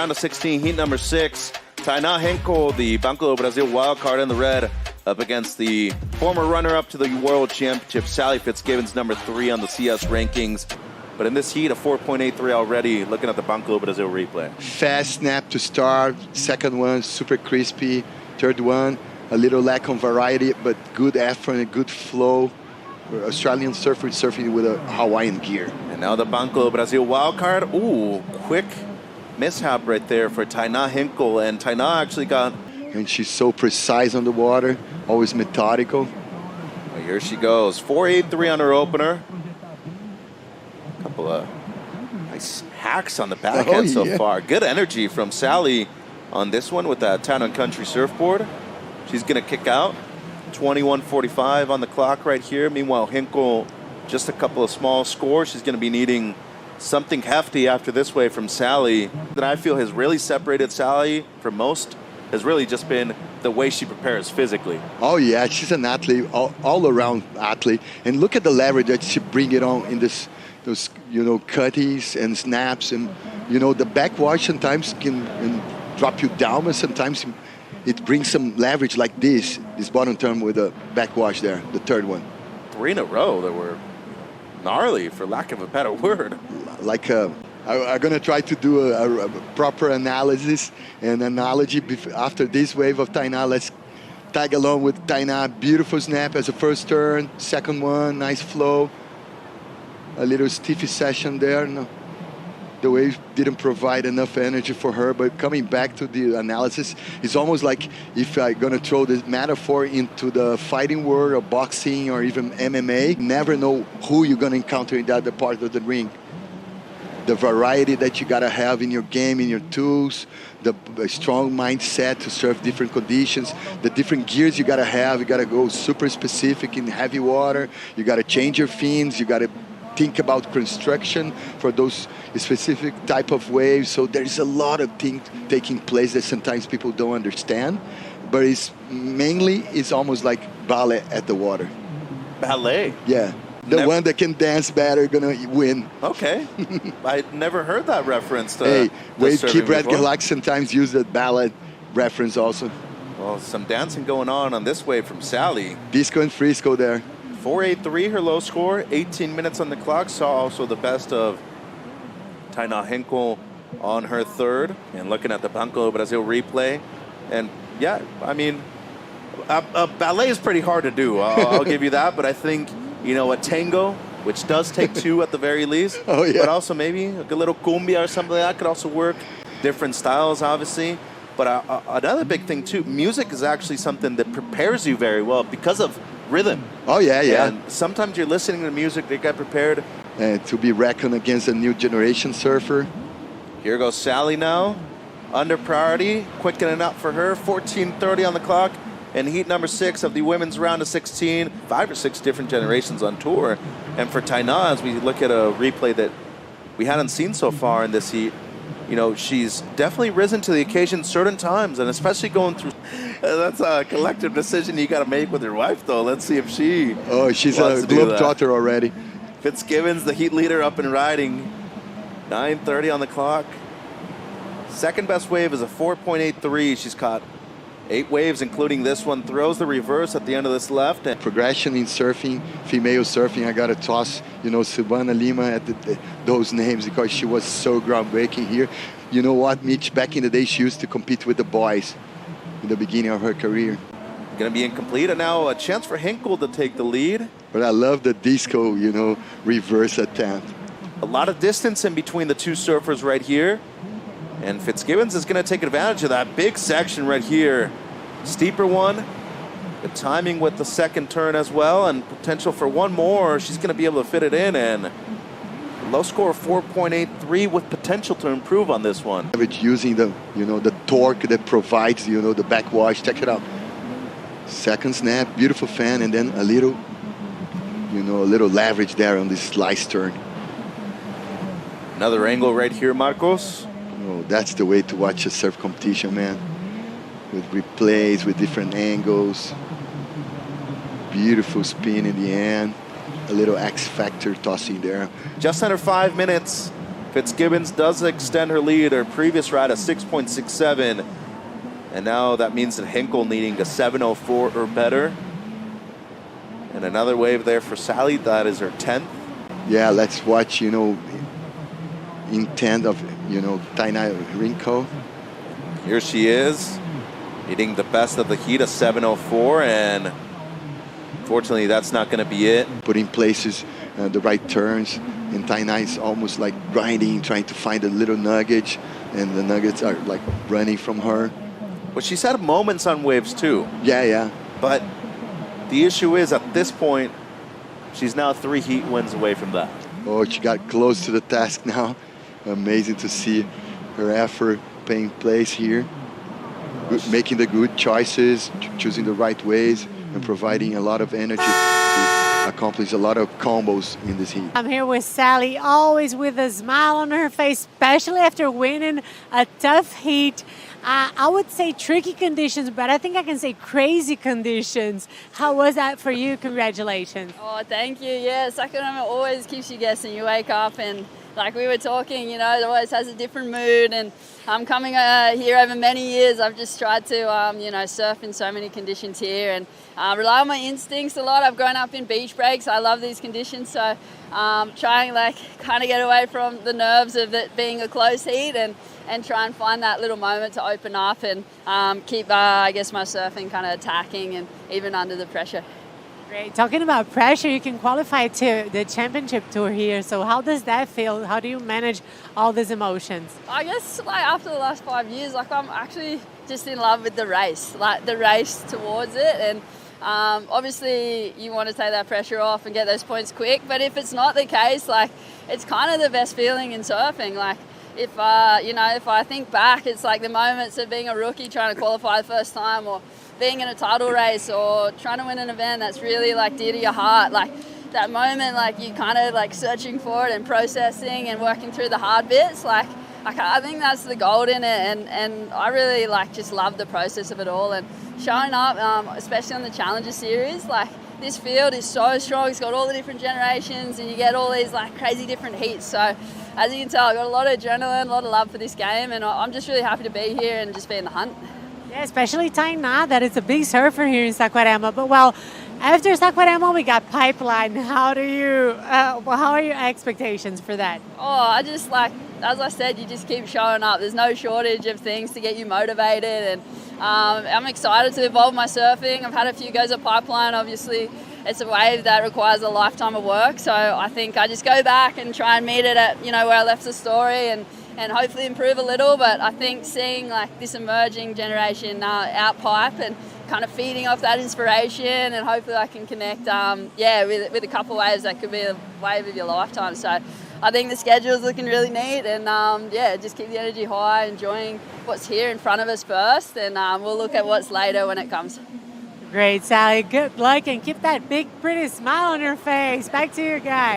round of 16, heat number 6. Taina Hinckel, the Banco do Brasil wildcard in the red, up against the former runner-up to the World Championship, Sally Fitzgibbons, number 3 on the CS rankings. But in this heat, a 4.83 already, looking at the Banco do Brasil replay. Fast snap to start. Second one, super crispy. Third one, a little lack of variety, but good effort and good flow. Australian surfer surfing with a Hawaiian gear. And now the Banco do Brasil wildcard. Ooh, quick mishap right there for Taina Hinckel. And Taina actually got... And she's so precise on the water, always methodical. Well, here she goes. 4.83 on her opener. Couple of nice hacks on the backhand so far. Good energy from Sally on this one with that Town and Country surfboard. She's going to kick out. 21:45 on the clock right here. Meanwhile, Hinckel, just a couple of small scores. She's going to be needing something hefty after this wave from Sally. That I feel has really separated Sally from most has really just been the way she prepares physically. Oh yeah, she's an athlete, all-around athlete. And look at the leverage that she bring it on in those cutties and snaps. And the backwash sometimes can drop you down, but sometimes it brings some leverage like this bottom turn with a backwash there, the third one. 3 in a row that were gnarly, for lack of a better word. Like I'm going to try to do a proper analysis and analogy after this wave of Taina. Let's tag along with Taina. Beautiful snap as a first turn. Second one, nice flow. A little stiffy session there. No, the wave didn't provide enough energy for her, but coming back to the analysis, it's almost like if I'm going to throw this metaphor into the fighting world or boxing or even MMA, never know who you're going to encounter in that part of the ring. The variety that you got to have in your game, in your tools, the strong mindset to surf different conditions, the different gears you got to have. You got to go super specific in heavy water. You got to change your fins. You got to think about construction for those specific type of waves. So there's a lot of things taking place that sometimes people don't understand, but it's almost like ballet at the water. Ballet? Yeah. The one that can dance better gonna win. Okay. I never heard that reference to Hey, Wade Kibret before. Galax sometimes use that ballet reference also. Well, some dancing going on this wave from Sally. Disco and Frisco there. 4.83 her low score, 18 minutes on the clock. Saw also the best of Taina Hinckel on her third. And looking at the Banco do Brasil replay. And yeah, I mean, a ballet is pretty hard to do. I'll give you that. But I think, a tango, which does take 2 at the very least. Oh, yeah. But also maybe a little cumbia or something like that could also work. Different styles, obviously. But another big thing, too, music is actually something that prepares you very well because of rhythm. Oh, yeah, yeah. And sometimes you're listening to music to get prepared. To be reckoned against a new generation surfer. Here goes Sally now. Under priority, quickening up for her. 14:30 on the clock. And heat number 6 of the women's round of 16. 5 or 6 different generations on tour. And for Taina, as we look at a replay that we hadn't seen so far in this heat, she's definitely risen to the occasion certain times, and especially going through. That's a collective decision you got to make with your wife, though. Let's see if she. Oh, she's a globetrotter already. Fitzgibbons, the heat leader, up and riding. 9:30 on the clock. Second best wave is a 4.83. She's caught 8 waves, including this one. Throws the reverse at the end of this left. Progression in surfing, female surfing, I got to toss, Silvana Lima at those names because she was so groundbreaking here. You know what, Mitch? Back in the day, she used to compete with the boys in the beginning of her career. Going to be incomplete, and now a chance for Hinckel to take the lead. But I love the disco, reverse attempt. A lot of distance in between the 2 surfers right here. And Fitzgibbons is going to take advantage of that big section right here. Steeper one. The timing with the second turn as well, and potential for one more. She's going to be able to fit it in, and low score of 4.83 with potential to improve on this one. Using the, the torque that provides, the backwash. Check it out. Second snap, beautiful fan, and then a little leverage there on this slice turn. Another angle right here, Marcos. Oh, that's the way to watch a surf competition, man. With replays, with different angles. Beautiful spin in the end. A little X factor tossing there. Just under 5 minutes. Fitzgibbons does extend her lead, her previous ride a 6.67. And now that means that Hinckel needing a 7:04 or better. And another wave there for Sally. That is her 10th. Yeah, let's watch, intent of, Taina Hinckel. Here she is, needing the best of the heat, a 7:04, and unfortunately that's not going to be it. Put in places the right turns, and Taina is almost like grinding, trying to find a little nugget, and the nuggets are like running from her. But she's had moments on waves too. Yeah. But the issue is, at this point, she's now 3 heat wins away from that. Oh, she got close to the task now. Amazing to see her effort paying place here. Making the good choices, choosing the right ways, and providing a lot of energy to accomplish a lot of combos in this heat. I'm here with Sally, always with a smile on her face, especially after winning a tough heat. I would say tricky conditions, but I think I can say crazy conditions. How was that for you? Congratulations. Oh, thank you. Yeah, Saquarema always keeps you guessing. You wake up and, like we were talking, it always has a different mood. And I'm coming here over many years. I've just tried to, surf in so many conditions here and rely on my instincts a lot. I've grown up in beach breaks. I love these conditions. So trying kind of get away from the nerves of it being a close heat and try and find that little moment to open up and keep, my surfing kind of attacking and even under the pressure. Great. Talking about pressure, you can qualify to the championship tour here. So how does that feel? How do you manage all these emotions? I guess after the last 5 years, I'm actually just in love with the race, the race towards it. And obviously you want to take that pressure off and get those points quick. But if it's not the case, it's kind of the best feeling in surfing. If I think back, it's like the moments of being a rookie trying to qualify the first time, or being in a title race, or trying to win an event that's really dear to your heart. That moment, you kind of searching for it and processing and working through the hard bits. I think that's the gold in it, and I really just love the process of it all and showing up, especially on the Challenger Series. This field is so strong. It's got all the different generations, and you get all these crazy different heats. So as you can tell, I've got a lot of adrenaline, a lot of love for this game, and I'm just really happy to be here and just be in the hunt. Yeah, especially Taina, that is a big surfer here in Saquarema. But after Saquarema, we got Pipeline. How are your expectations for that? Oh, I just as I said, you just keep showing up. There's no shortage of things to get you motivated, and I'm excited to evolve my surfing. I've had a few goes at Pipeline. Obviously, it's a wave that requires a lifetime of work. So I think I just go back and try and meet it at where I left the story, and hopefully improve a little. But I think seeing this emerging generation out pipe and kind of feeding off that inspiration, and hopefully I can connect with a couple waves that could be a wave of your lifetime. So I think the schedule is looking really neat, and just keep the energy high, enjoying what's here in front of us first, and we'll look at what's later when it comes. Great, Sally. Good luck, and keep that big, pretty smile on your face. Back to you guys.